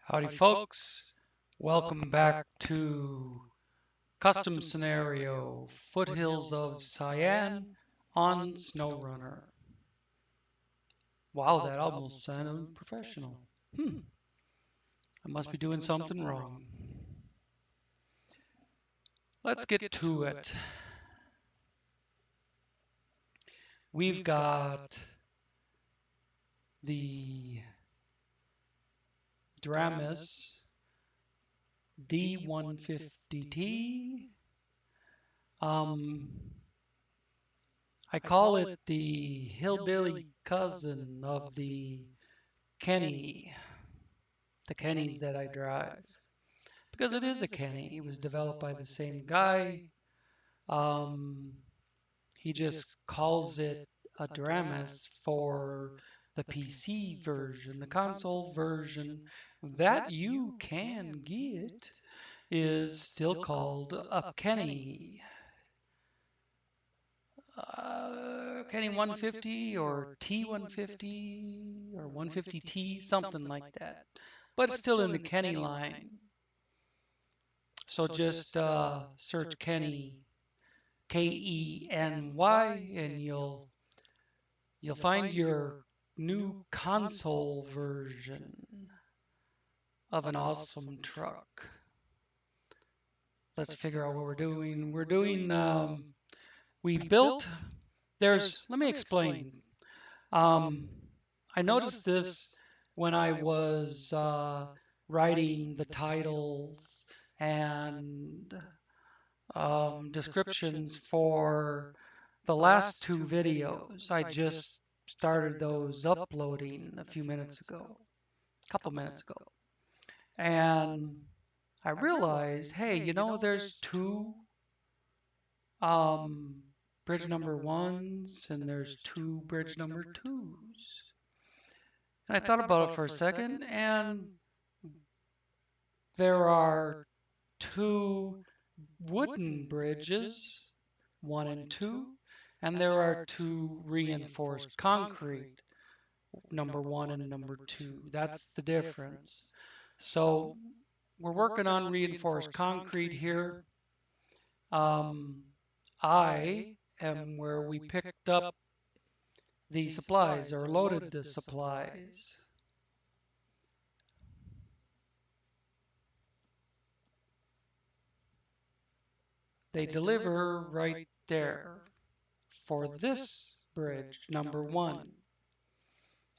Howdy folks, welcome back to custom scenario Foothills of Sayan on SnowRunner. Wow, that almost sounded professional. I must be doing something wrong. Let's get to it. We've got the Dramis D150T. I call it the hillbilly cousin of the Kenny, the Kennys that I drive, because it is a Kenny. It was developed by the same guy. He just calls it a Dramis for the PC version. The console version that you can get is still called a Kenny. Kenny 150 or T150 or 150T, something like that. But it's still in the Kenny line. So just search Kenny, Keny, and you'll find your new console version of an awesome truck. Let's figure out what we're doing. We built. Let me explain. I noticed this when I was writing the titles and descriptions for the last two videos. I just started those uploading a couple minutes ago. And I realized, hey, there's two bridge number ones and there's two bridge number twos. And I thought about it for a second, and there are two wooden bridges, 1 and 2, and there are two reinforced concrete, number 1 and number 2. That's the difference. So we're working on reinforced concrete here. I am where we picked up the supplies or loaded the supplies. They deliver right there for this bridge, number 1.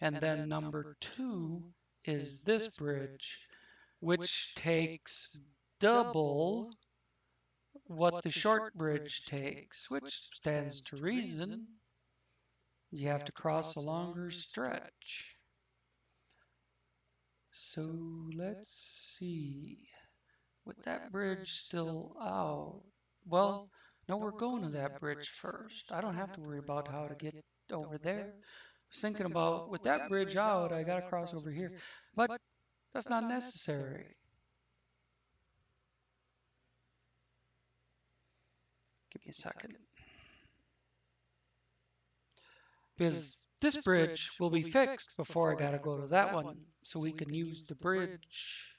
And then number 2 is this bridge, which takes double what the short bridge takes, which stands to reason. You have to cross a longer stretch. So let's see. With that bridge still out, well, no, we're going to that bridge first. I don't have to worry about how to get over there. I was thinking about, with that bridge out, I got to cross over here. But that's not necessary. Give me a second. Because this bridge will be fixed before I got to go to that one, so we can use the bridge.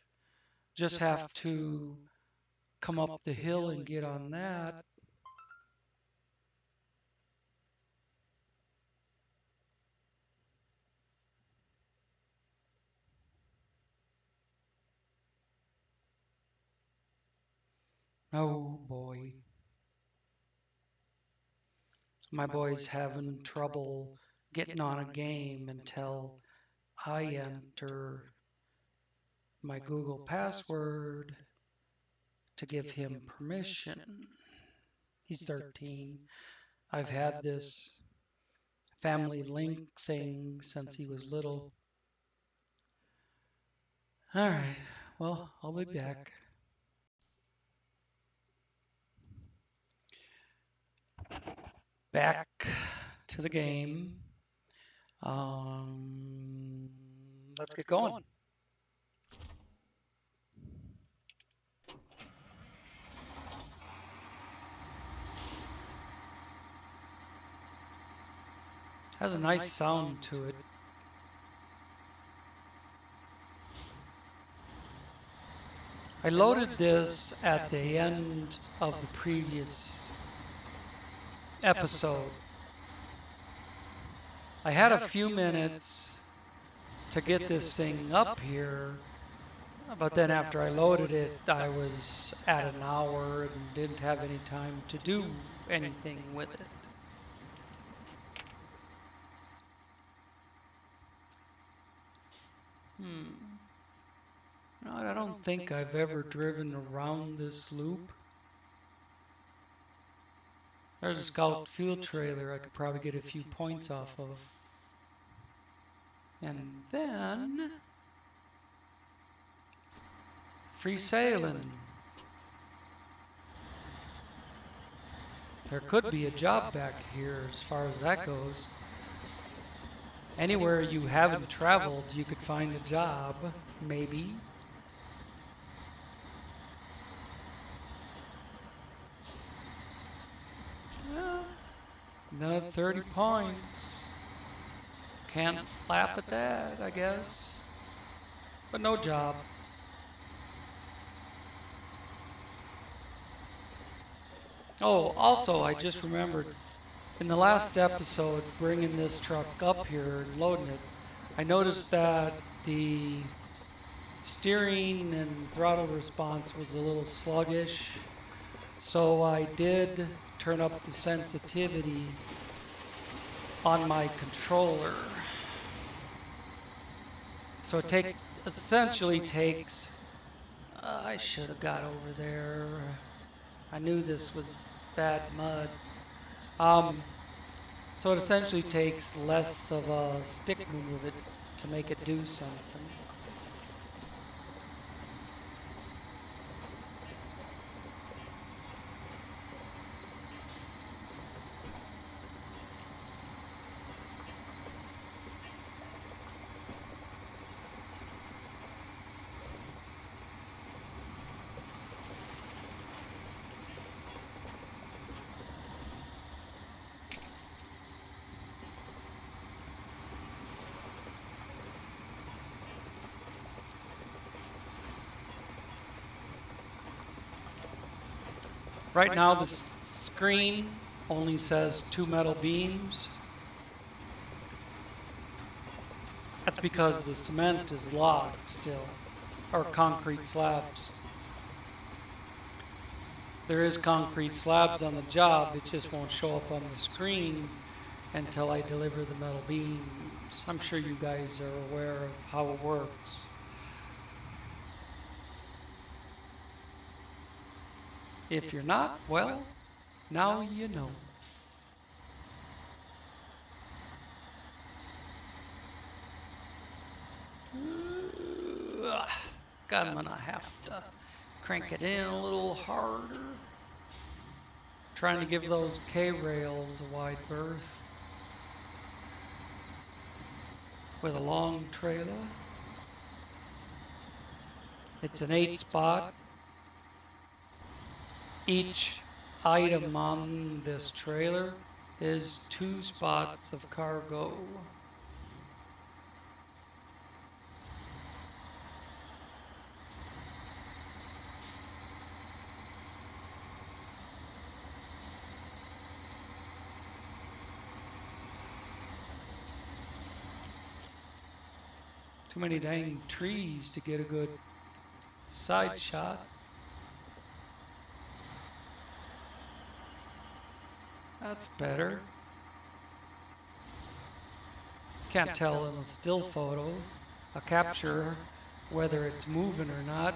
Just have to come up the hill and get on that. Oh boy. My boy's having trouble getting on a game until I enter my Google password to give him permission. He's 13. I've had this family link thing since he was little. Alright, well, I'll be back. Back to the game. Let's get going. Has a nice sound to it. I loaded this at the end of the previous episode. I had a few minutes to get this thing up here, but then after I loaded it, I was at an hour and didn't have any time to do anything with it. No, I don't think I've ever driven around this loop. There's a Scout field trailer I could probably get a few points off of. And then free sailing. There could be a job back here as far as that goes. Anywhere you haven't traveled, you could find a job, maybe. Another 30 points. Can't laugh at that, I guess. But no job. Oh, also, I just remembered in the last episode, bringing this truck up here and loading it, I noticed that the steering and throttle response was a little sluggish. So I did turn up the sensitivity on my controller. So it essentially takes, I should have got over there. I knew this was bad mud. So it essentially takes less of a stick move to make it do something. Right now the screen only says 2 metal beams. That's because the cement is log still, or concrete slabs. There is concrete slabs on the job, it just won't show up on the screen until I deliver the metal beams. I'm sure you guys are aware of how it works. If you're not, well, now you know. God, I'm gonna have to crank it in a little harder. Trying to give those K-rails a wide berth with a long trailer. It's an 8-spot. Each item on this trailer is 2 spots of cargo. Too many dang trees to get a good side shot. That's better. Can't tell in a still photo, a capture, whether it's moving or not.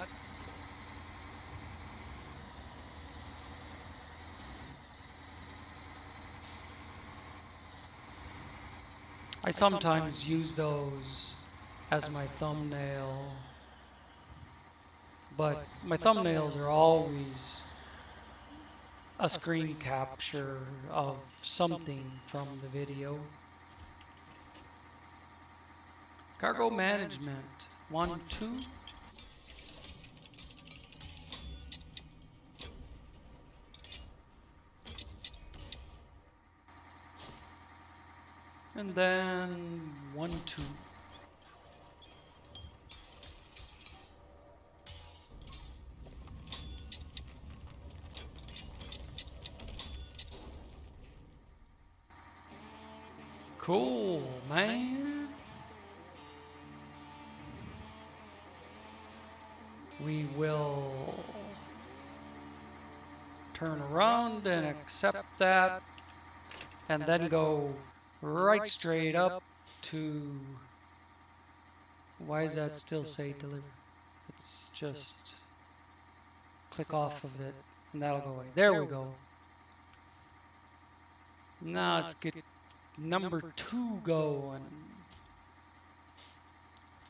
I sometimes use those as my thumbnail, but my thumbnails are always a screen capture of something from the video. Cargo management, 1, 2. And then 1, 2. Cool, man. We will turn around and accept that, and then go right straight up to, why does that still say deliver? It's just click off of it and that'll go away. There we go. Now let's get number 2 going.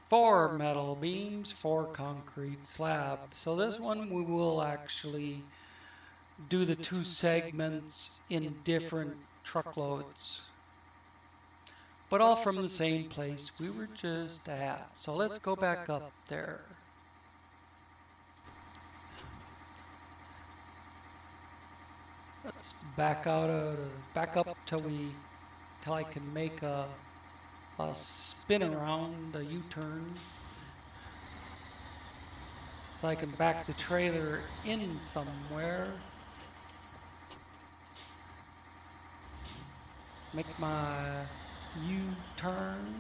4 metal beams, 4 concrete slab. So this one we will actually do the 2 segments in different truckloads, but all from the same place we were just at. So let's go back up there. Let's back up till I can make a spin around, a U-turn, so I can back the trailer in somewhere. Make my U-turn.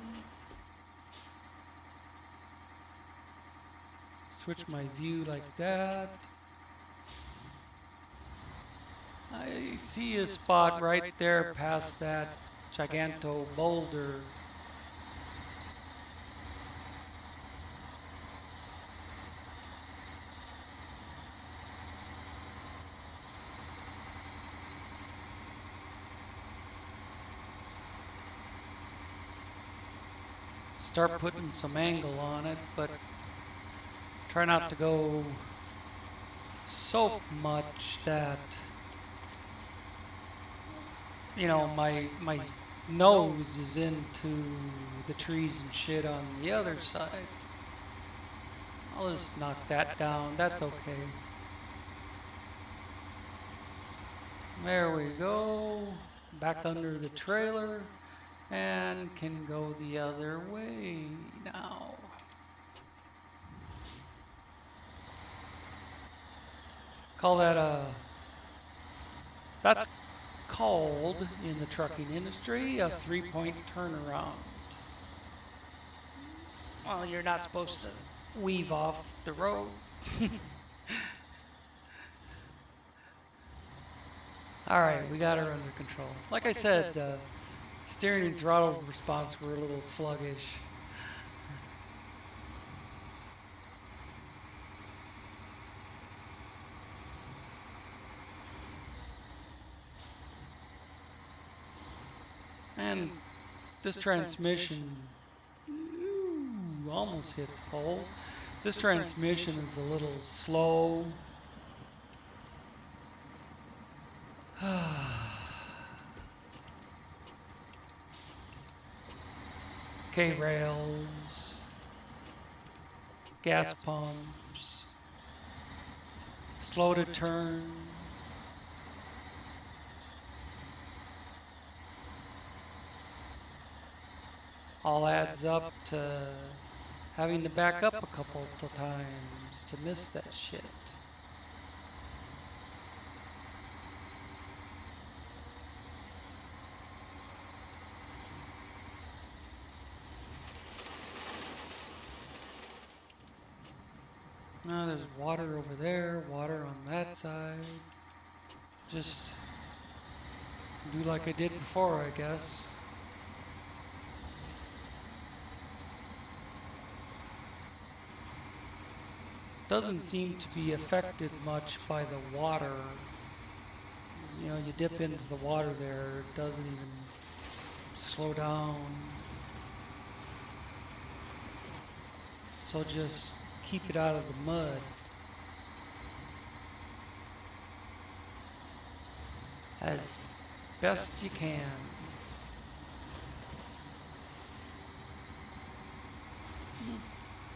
Switch my view like that. I see a spot right there past that giganto boulder. Start putting some angle on it, but try not to go so much that, you know, my nose is into the trees and shit on the other side. I'll just knock that down. That's okay. There we go. Back under the trailer and can go the other way now. Call that that's called in the trucking industry a 3-point turnaround. Well, you're not supposed to weave off the road. All right, we got her under control. Like I said, steering and throttle response were a little sluggish. And this transmission, almost hit the pole. This transmission is a little slow. K-rails, gas pumps, slow to turn. All adds up to having to back up a couple of times to miss that shit. Now there's water over there, water on that side. Just do like I did before, I guess. Doesn't seem to be affected much by the water. You know, you dip into the water there, it doesn't even slow down. So just keep it out of the mud. As best you can.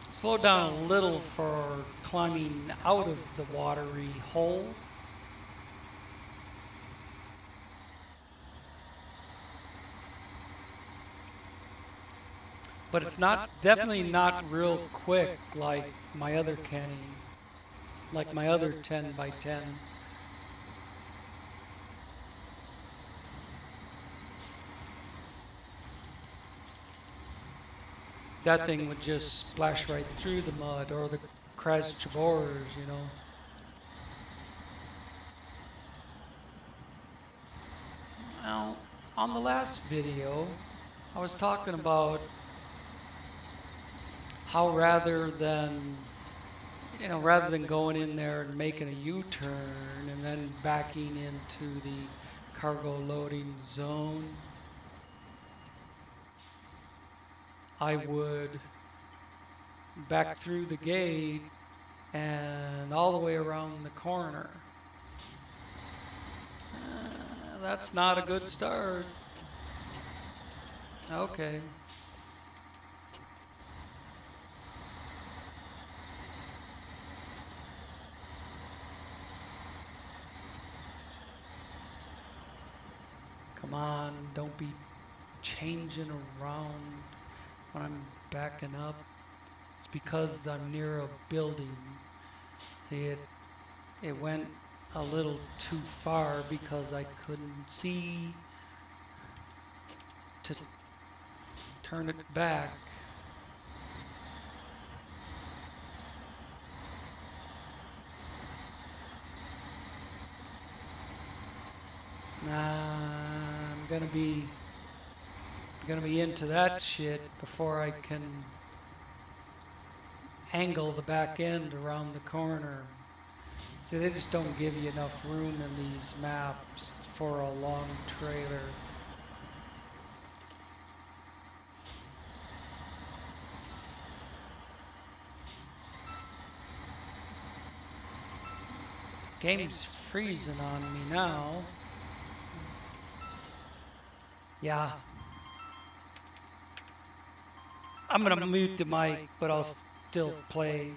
Slow down a little for climbing out of the watery hole. But it's definitely not real quick like my other Kenny, like my other 10x10. that thing would just splash right through the mud or the crescent borers, you know. Now, on the last video, I was talking about how rather than going in there and making a U-turn and then backing into the cargo loading zone, I would back through the gate and all the way around the corner. That's not a good start. Okay. Come on, don't be changing around when I'm backing up. It's because I'm near a building. It went a little too far because I couldn't see to turn it back. I'm gonna be into that shit before I can angle the back end around the corner. See, they just don't give you enough room in these maps for a long trailer. Game's freezing on me now. Yeah. I'm gonna mute the mic, but I'll still play.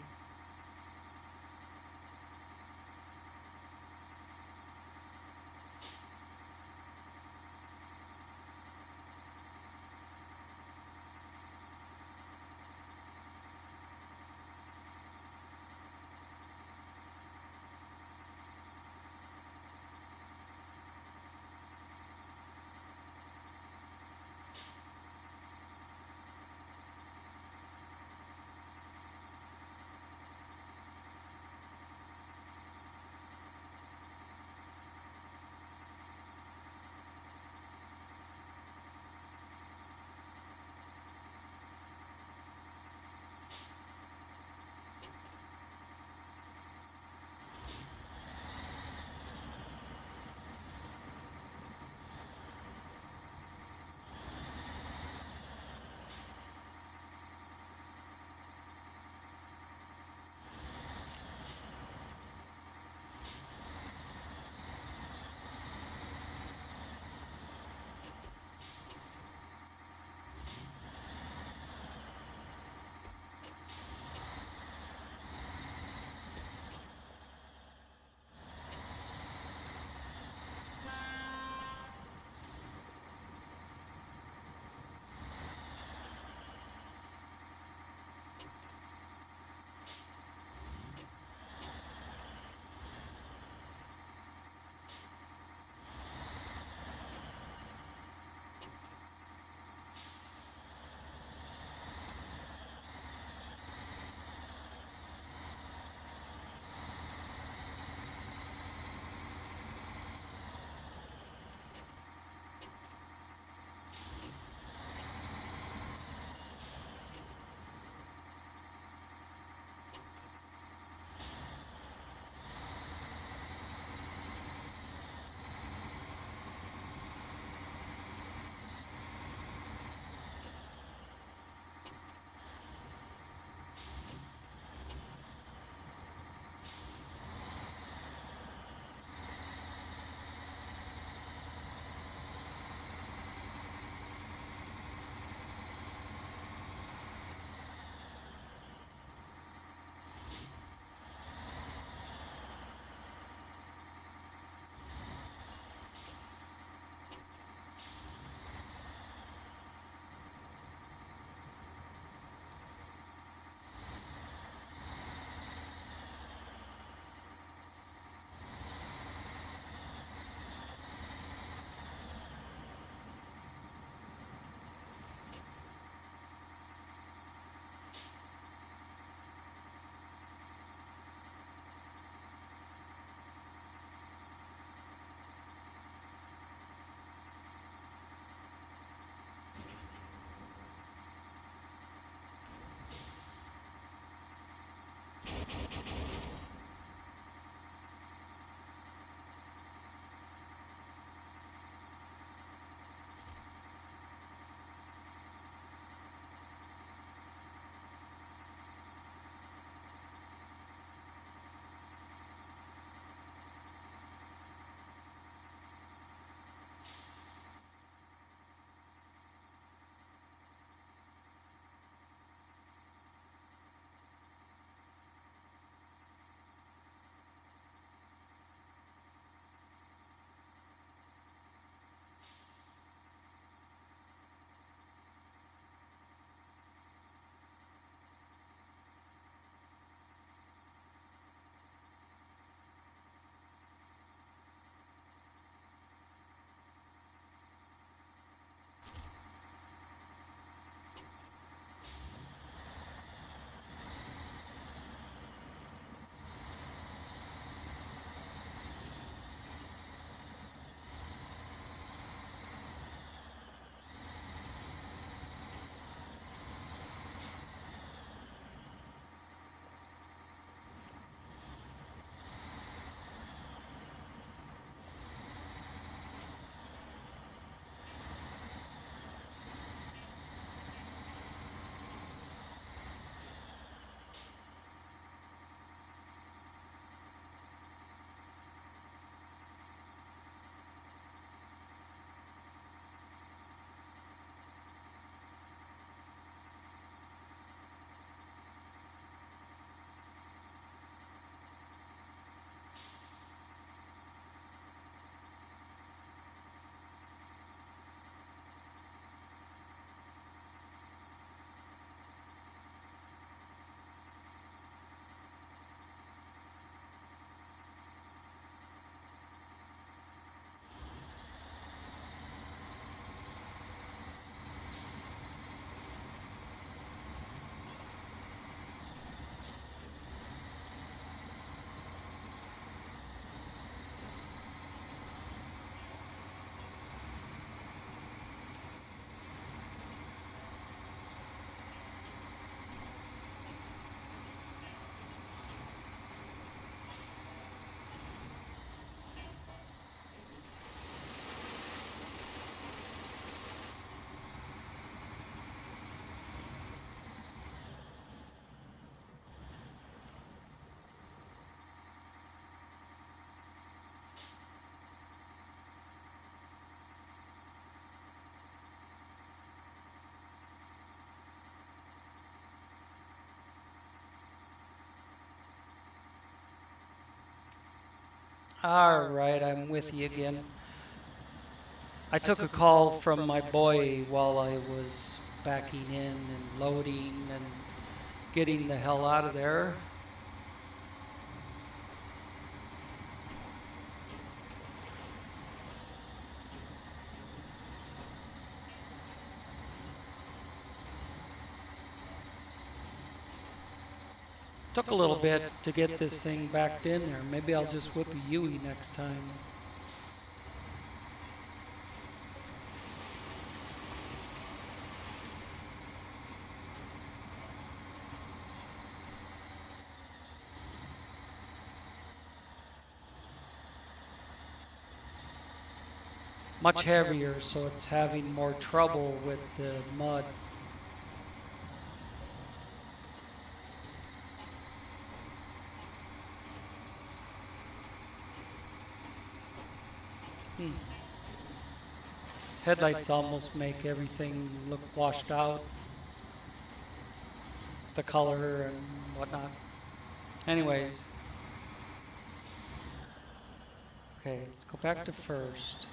All right, I'm with you again. I took a call from my boy while I was backing in and loading and getting the hell out of there. Took a little bit to get this thing backed in there. Maybe I'll just whip a Yui next time. Much heavier, so it's having more trouble with the mud. Headlights almost make everything look washed out, the color and whatnot. Anyways, okay, let's go back to first.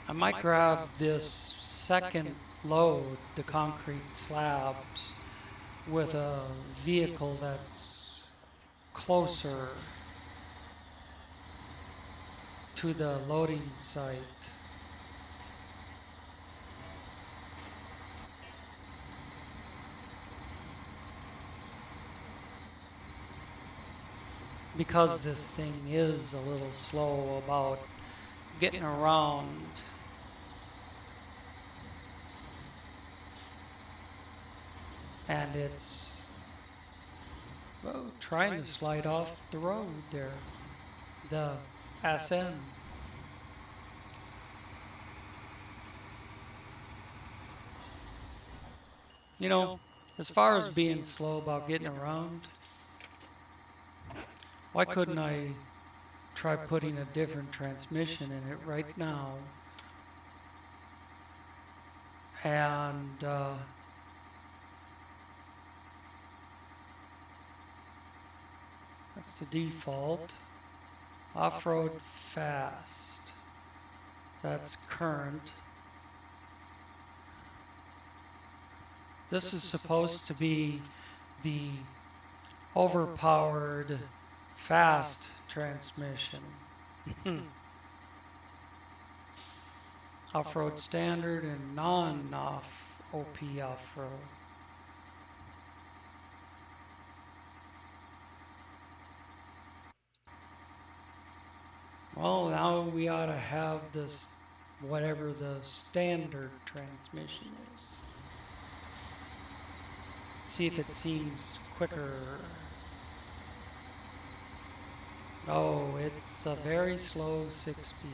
I might grab this second load, the concrete slabs, with a vehicle that's closer to the loading site. Because this thing is a little slow about getting around. And it's trying to slide off the road there, the SN. You know, as far as being slow about getting around, why couldn't I try putting a different transmission in it right now? And that's the default. Off-road fast. That's current. This is supposed to be the overpowered fast transmission. Off-road standard and non-off OP off-road. Well, now we ought to have this, whatever the standard transmission is. See if it seems quicker. Oh, it's a very slow 6-speed.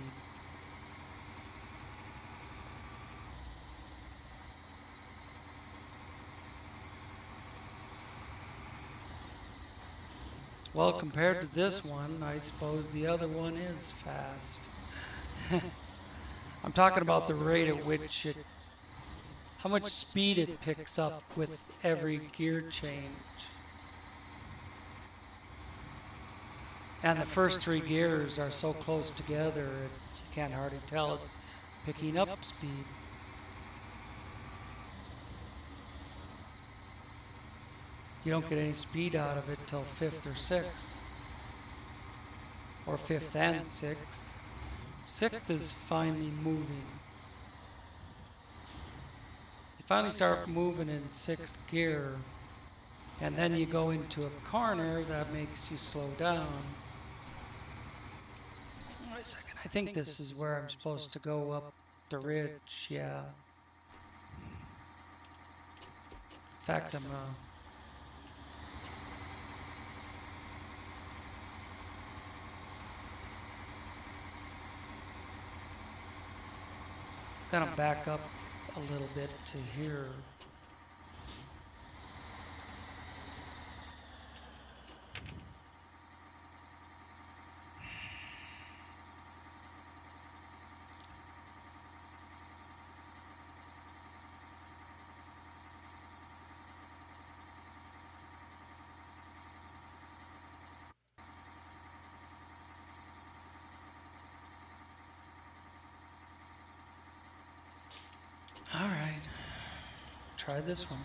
Well, compared to this one, I suppose the other one is fast. I'm talking about the rate at which how much speed it picks up with every gear change. And the first 3 gears are so close together, you can't hardly tell it's picking up speed. You don't get any speed out of it till 5th or 6th. Or 5th and 6th. 6th is finally moving. You finally start moving in 6th gear, and then you go into a corner that makes you slow down. Wait a second, I think this is where I'm supposed to go up the ridge, yeah. In fact, I'm gonna back up a little bit to here. All right, try this one.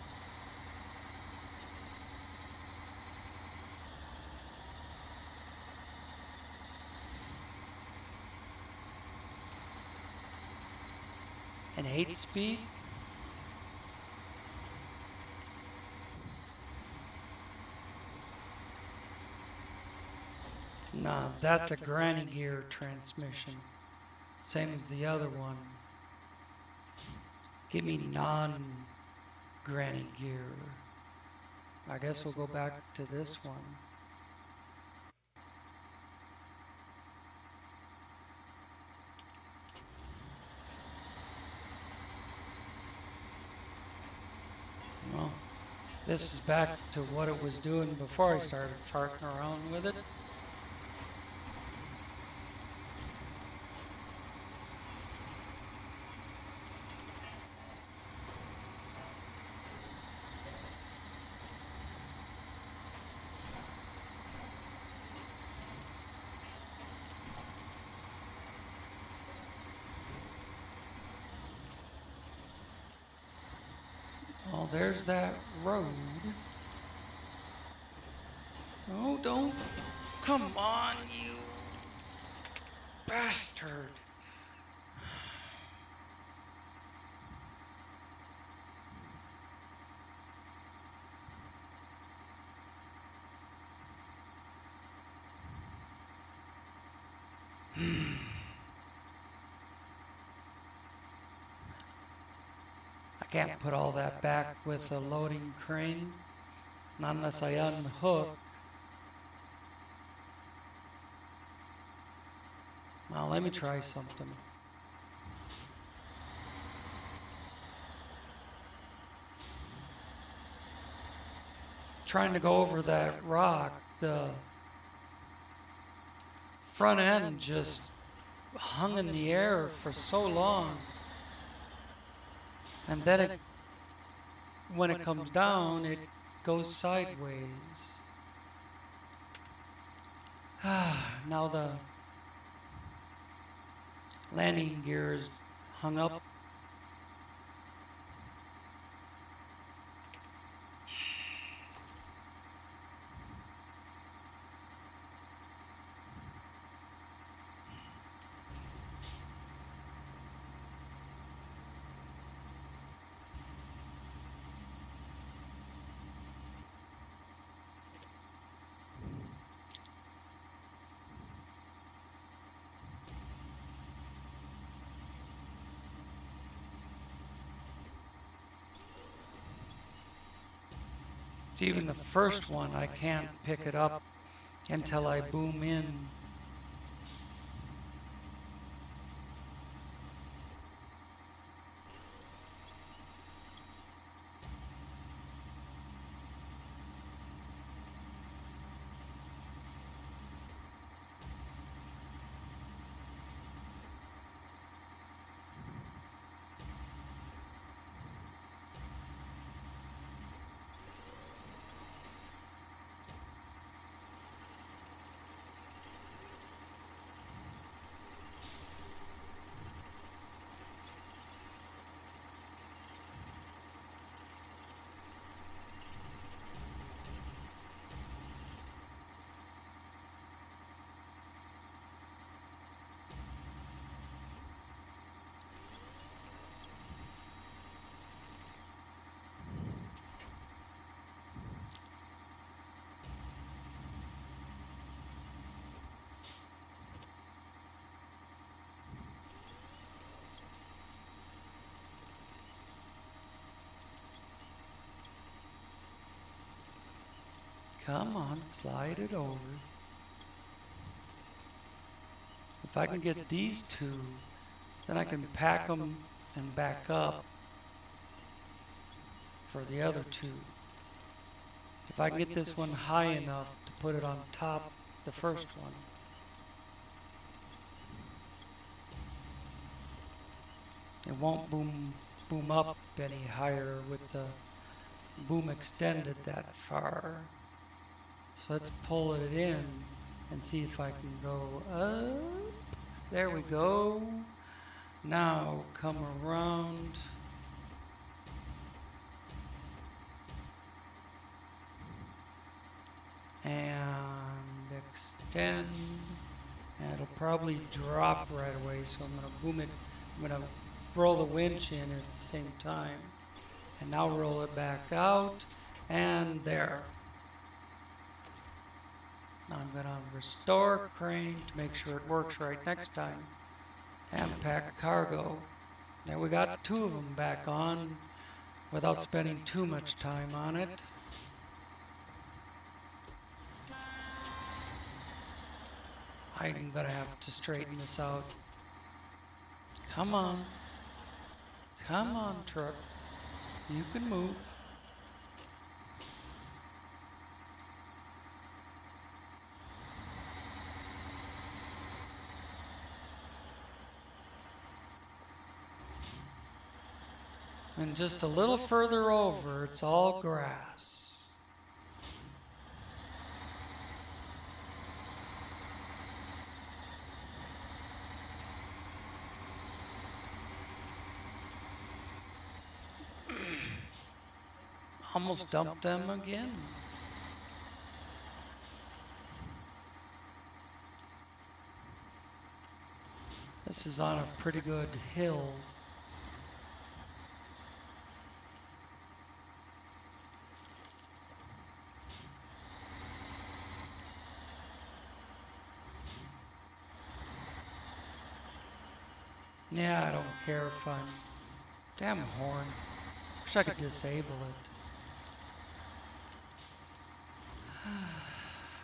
An 8-speed. No, that's a granny gear transmission. Same as the other one. Give me non-granny gear. I guess we'll go back to this one. Well, this is back to what it was doing before I started farting around with it. Well, there's that road. Oh, don't. Come on, you bastard. I can't put all that back with a loading crane, not unless I unhook. Now let me try something. Trying to go over that rock, the front end just hung in the air for so long. And then when it comes down, it goes sideways. Now the landing gear is hung up. It's even the first one, I can't pick it up until I boom in. Come on, slide it over. If I can get these two, then I can pack them and back up for the other two. If I can get this one high enough to put it on top of the first one, it won't boom up any higher with the boom extended that far. So let's pull it in and see if I can go up. There we go. Now come around. And extend. And it'll probably drop right away, so I'm going to boom it. I'm going to roll the winch in at the same time. And now roll it back out. And there. Now I'm going to restore crane to make sure it works right next time. And pack cargo. There we got two of them back on without spending too much time on it. I'm going to have to straighten this out. Come on. Come on, truck. You can move. And just a little further over, it's all grass. Almost dumped them again. This is on a pretty good hill. Yeah, I don't care if I'm... Damn horn. Wish I could disable it.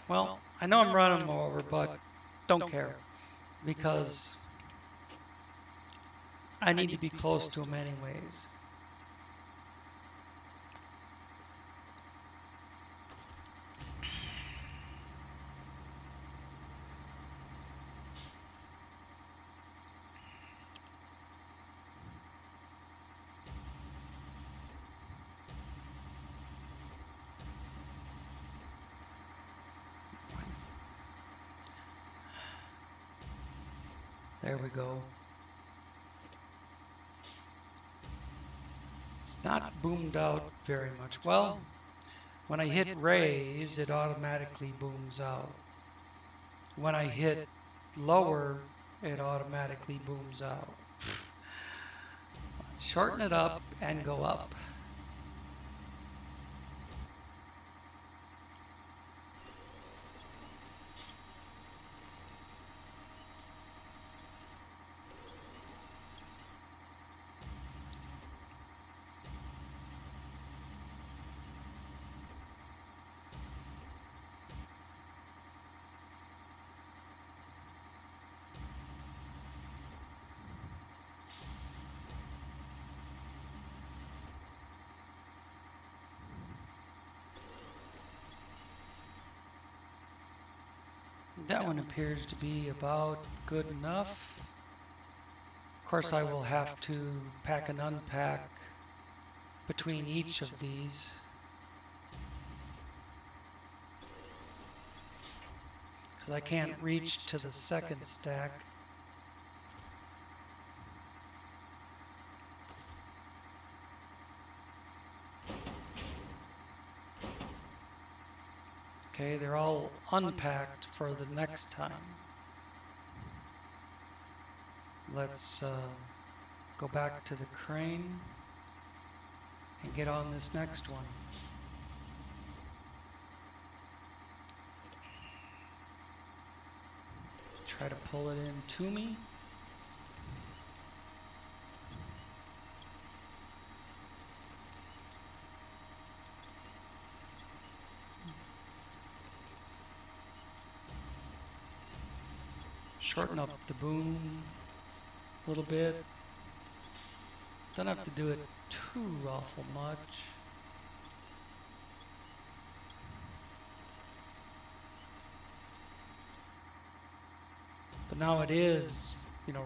Well, I know I'm running them over, but don't care. Because I need to be close to them anyways. There we go. It's not boomed out very much. Well, when I hit raise, it automatically booms out. When I hit lower, it automatically booms out. Shorten it up and go up. That one appears to be about good enough. Of course, I will have to pack and unpack between each of these. Because I can't reach to the second stack. Okay, they're all unpacked for the next time. Let's go back to the crane and get on this next one. Try to pull it in to me. Shorten up the boom a little bit. Don't have to do it too awful much. But now it is,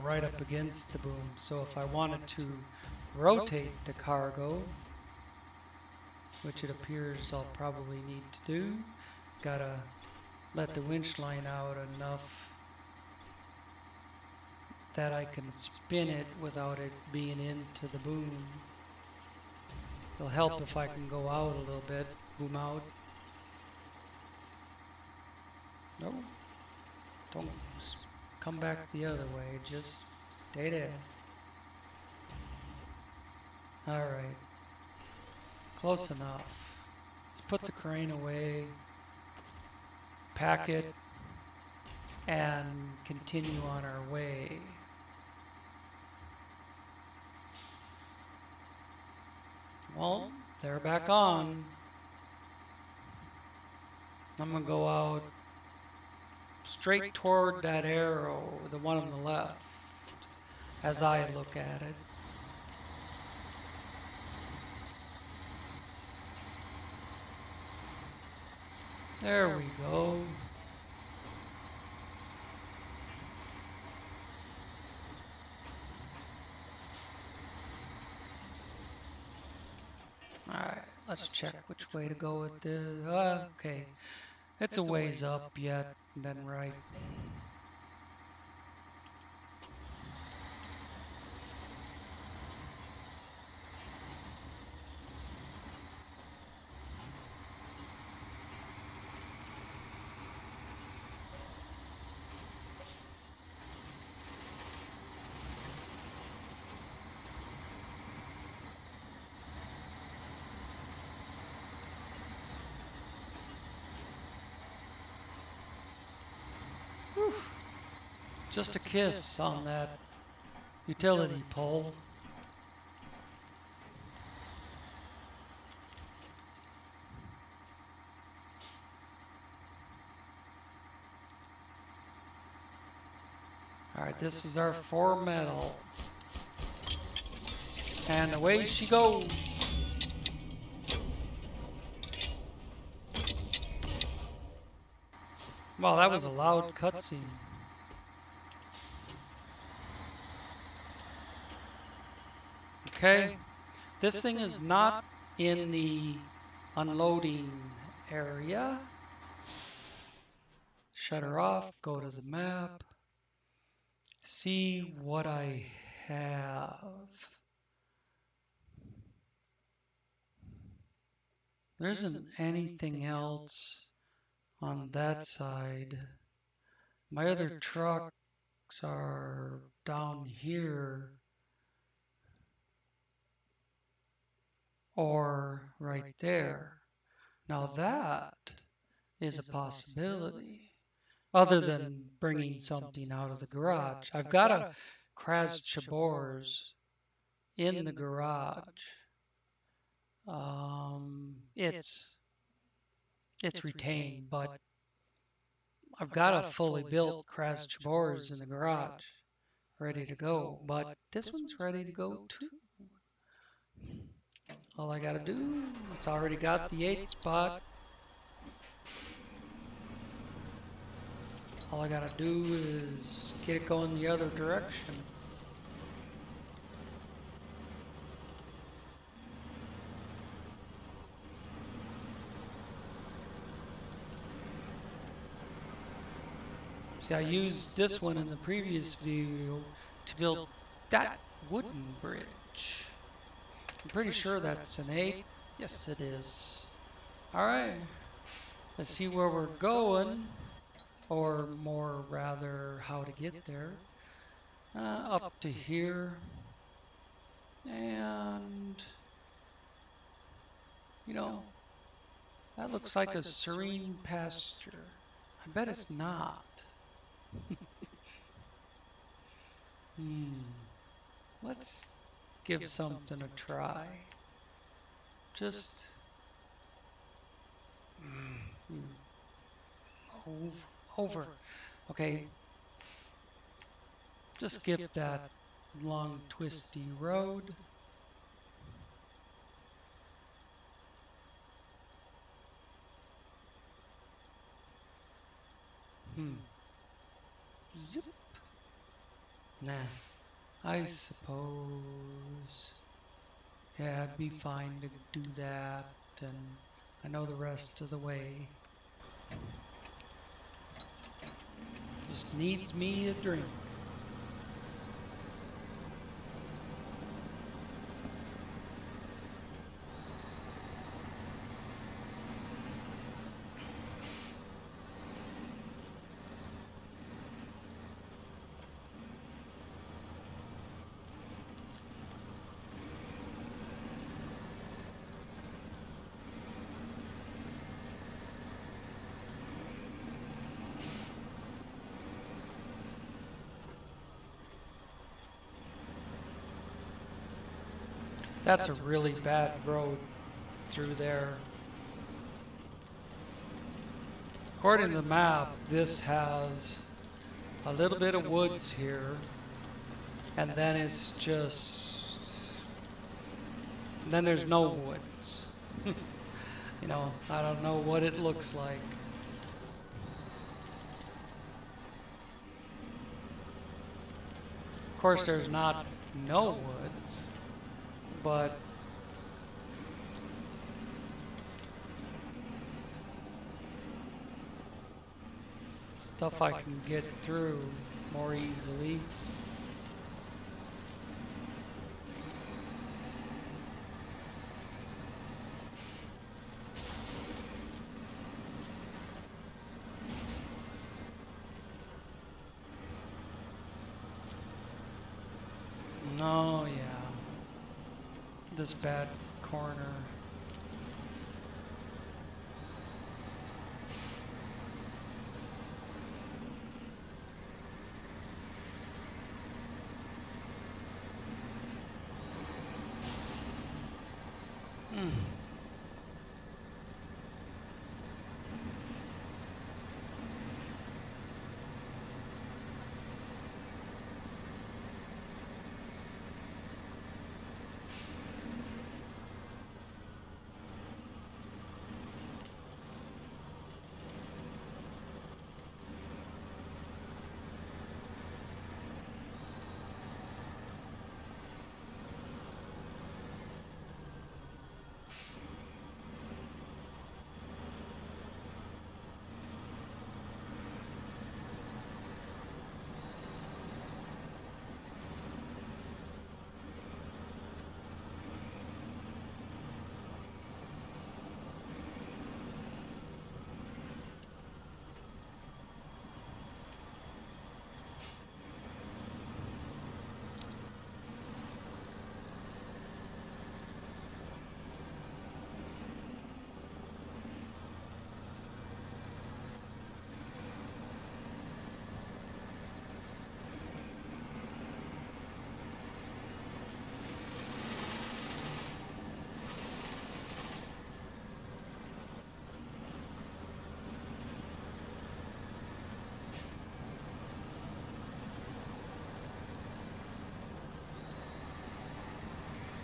right up against the boom. So if I wanted to rotate the cargo, which it appears I'll probably need to do, gotta let the winch line out enough that I can spin it without it being into the boom. It'll help if I can go out a little bit, boom out. No, don't come back the other way, just stay there. Alright, close enough. Let's put the crane away, pack it, and continue on our way. Well, they're back on. I'm going to go out straight toward that arrow, the one on the left, as I look at it. There we go. Alright, let's check which way to go with this. Okay, it's a ways up yet, and then right. Whew. Just a kiss on that utility pole. Alright, this is our 4 metal. And away she goes. Wow, that was a loud cutscene. Okay, this thing is not in the unloading area. Shut her off, go to the map, see what I have. There isn't anything else on that side. My other trucks are down here or right there. Now that is a possibility, other than bringing something out of the garage. I've got a Kraz Chabor's in the garage. It's retained, but I've got a fully built Kraz Chabor's in the garage, ready to go. But this one's ready to go too. All I gotta do, it's already got the 8 spot. All I gotta do is get it going the other direction. See, I used this one in the previous video to build that wooden bridge. I'm pretty sure that's an 8. Yes, it is. Alright, let's see where we're going, or more rather, how to get there. Up to here. And, that looks like a serene pasture. I bet it's not. Let's give something a try. Just move over. Okay. Just skip that long twisty road. Zip. Nah, I suppose. Yeah, it'd be fine to do that, and I know the rest of the way. Just needs me a drink. That's a really bad road through there. According to the map, this has a little bit of woods here, and then it's just, then there's no woods. You know, I don't know what it looks like. Of course, there's not no woods, but stuff I can get through more easily. Oh yeah, this bad corner.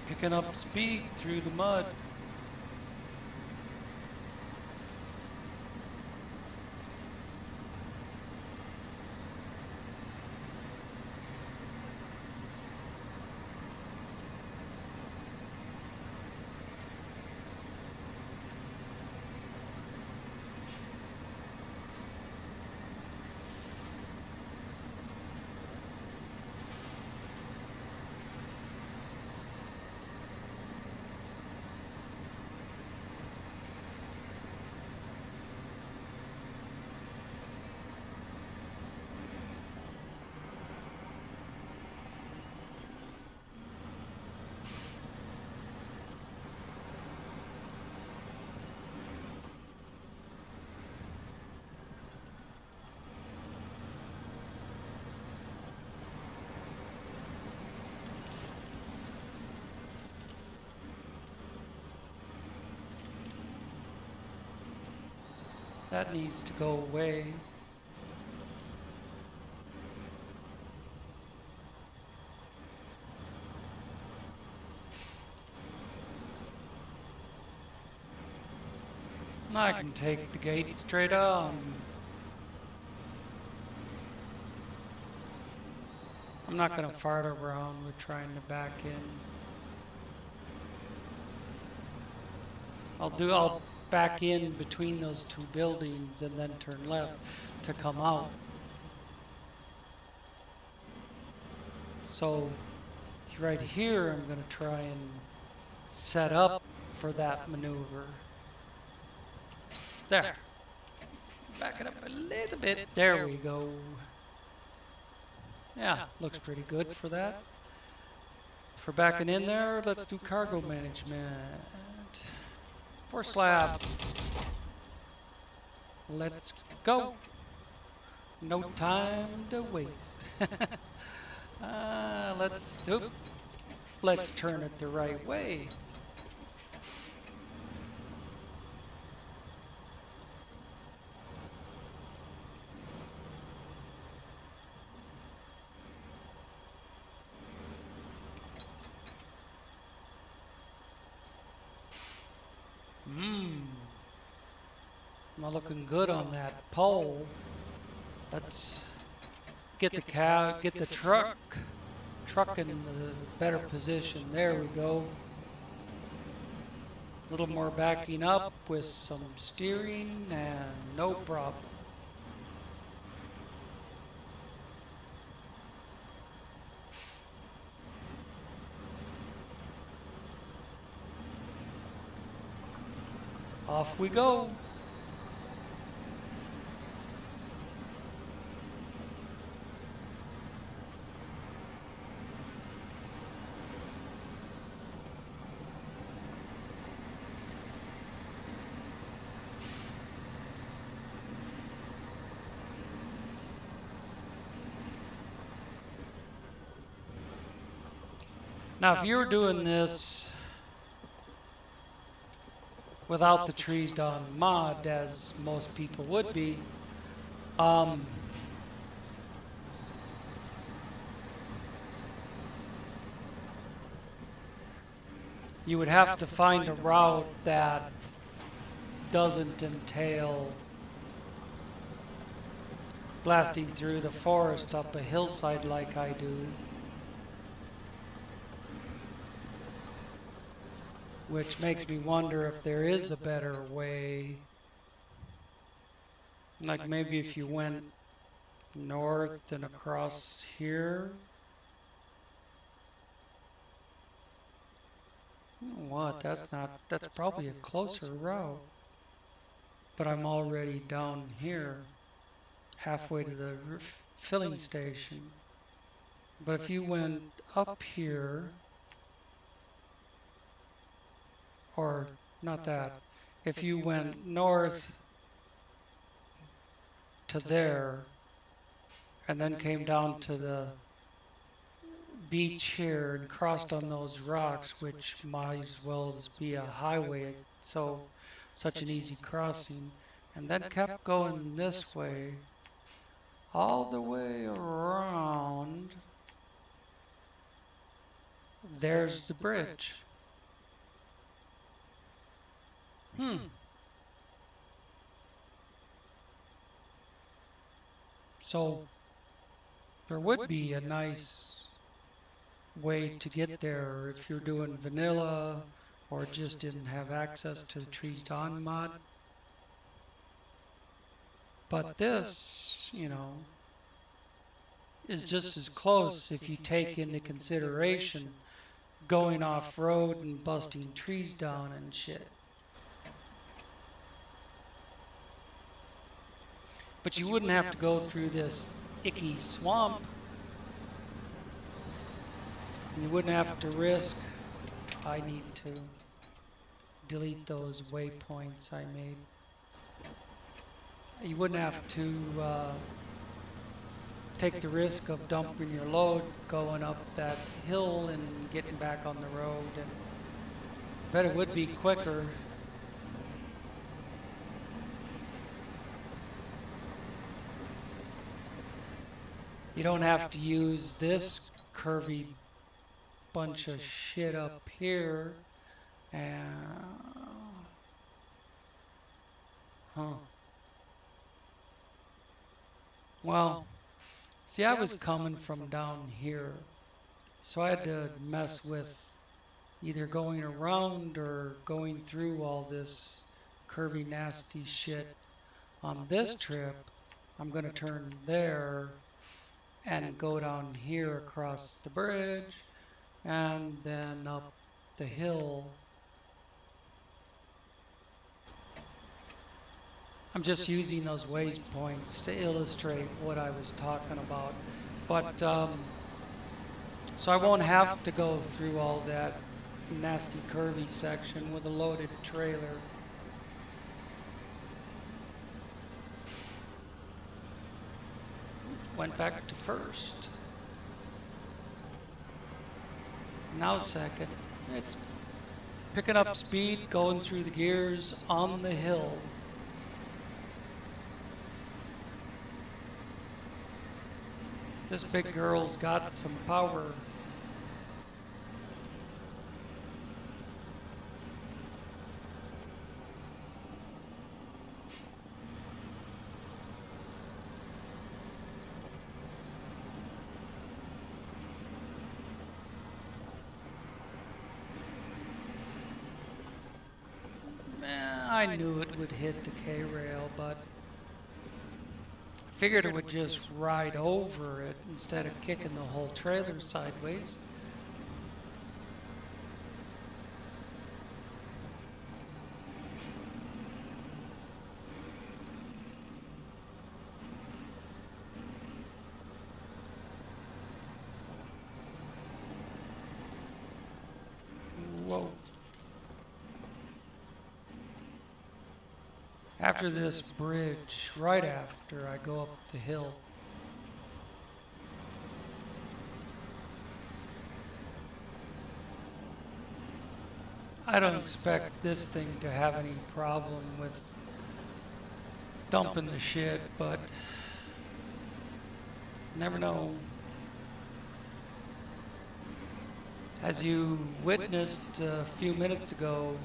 Picking up speed through the mud. That needs to go away. I can take the gate straight on. I'm not going to fart around with trying to back in. I'll back in between those two buildings and then turn left to come out. So right here, I'm going to try and set up for that maneuver. There. Back it up a little bit. There we go. Yeah, looks pretty good for that. For backing in there, let's do cargo management. For slab. Let's go. No time to waste. Let's turn it the right way. Not looking good on that pole. Let's get the truck in the better position. There we go. A little more backing up with some steering and no problem. Off we go. Now, if you're doing this without the trees done mod, as most people would be, you would have to find a route that doesn't entail blasting through the forest up a hillside like I do, which makes me wonder if there is a better way. Like maybe if you went north and across here. You know what? That's probably a closer route. But I'm already down here, halfway to the filling station. But if you went up here, or not that, if you went north to there, and then came down to the beach here and crossed on those rocks, which might as well be a highway, so such an easy crossing, and then kept going this way, all the way around. There's the bridge. So there would be a nice way to get there if you're doing vanilla or just didn't have access to the Trees Dawn mod. But this, is just as close if you take into consideration going off-road and busting trees down and shit. But you wouldn't have to go through this icky swamp. You wouldn't have to risk. I need to delete those waypoints I made. You wouldn't have to take the risk of dumping your load going up that hill and getting back on the road. And I bet it would be quicker. You don't have to use this curvy bunch of shit up here. Well, See, I was coming from down here, so I had to mess with either going around or going through all this curvy, nasty shit. On this trip, I'm going to turn there and go down here across the bridge and then up the hill. I'm just using those waypoints to illustrate what I was talking about. But so I won't have to go through all that nasty curvy section with a loaded trailer. Went back to first. Now second. It's picking up speed, going through the gears on the hill. This big girl's got some power. I knew it would hit the K-rail, but I figured it would just ride over it instead of kicking the whole trailer sideways. Whoa. After this bridge, right after I go up the hill, I don't expect this thing to have any problem with dumping the shit, but never know. As you witnessed a few minutes ago,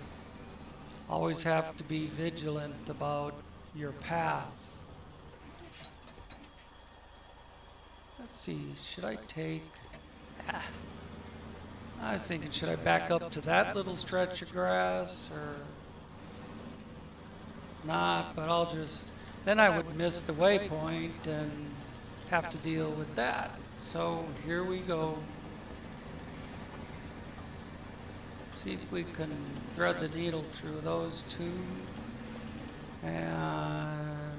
always have to be vigilant about your path. Let's see, should I take... I was thinking, should I back up to that little stretch of grass or not? But I'll just... Then I would miss the waypoint and have to deal with that. So here we go. See if we can thread the needle through those two and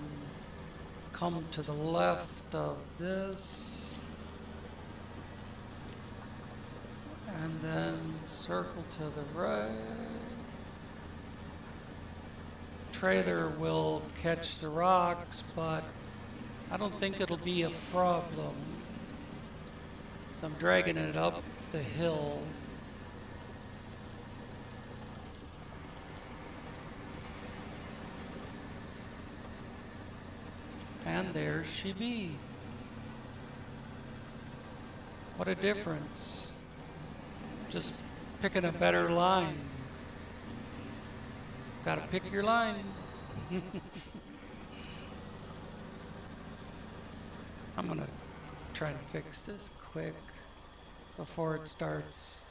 come to the left of this and then circle to the right. Trailer will catch the rocks, but I don't think it'll be a problem. So I'm dragging it up the hill. And there she be. What a difference. Just picking a better line. Gotta pick your line. I'm gonna try and fix this quick before it starts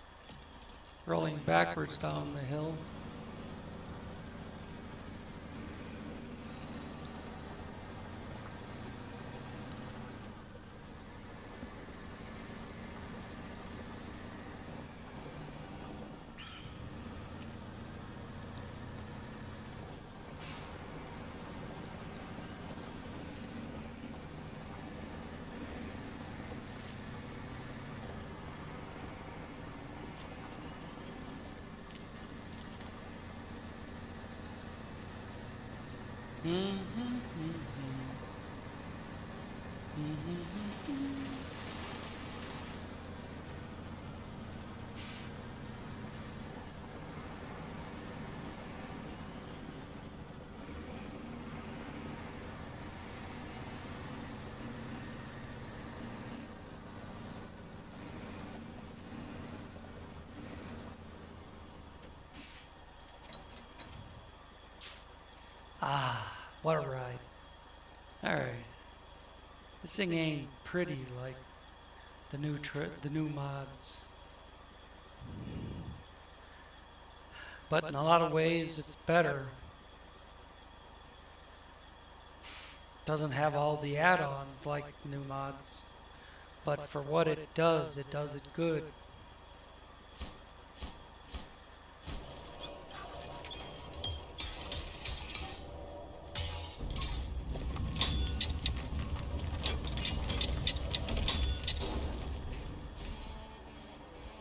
rolling backwards down the hill. Ah, what a ride. All right. This thing ain't pretty like the new mods, but in a lot of ways it's better. Doesn't have all the add-ons like the new mods, but for what it does it good.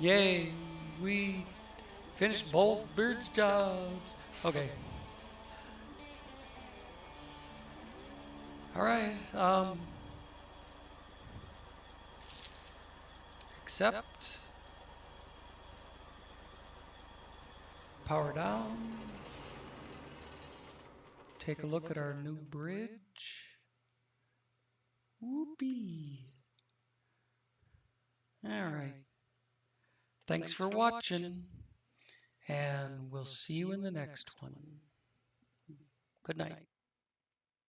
Yay, we finished both bridge jobs. Okay. All right. Accept. Power down. Take a look at our new bridge. Whoopee. All right. Thanks for watching, and we'll see you in the next one. Good night.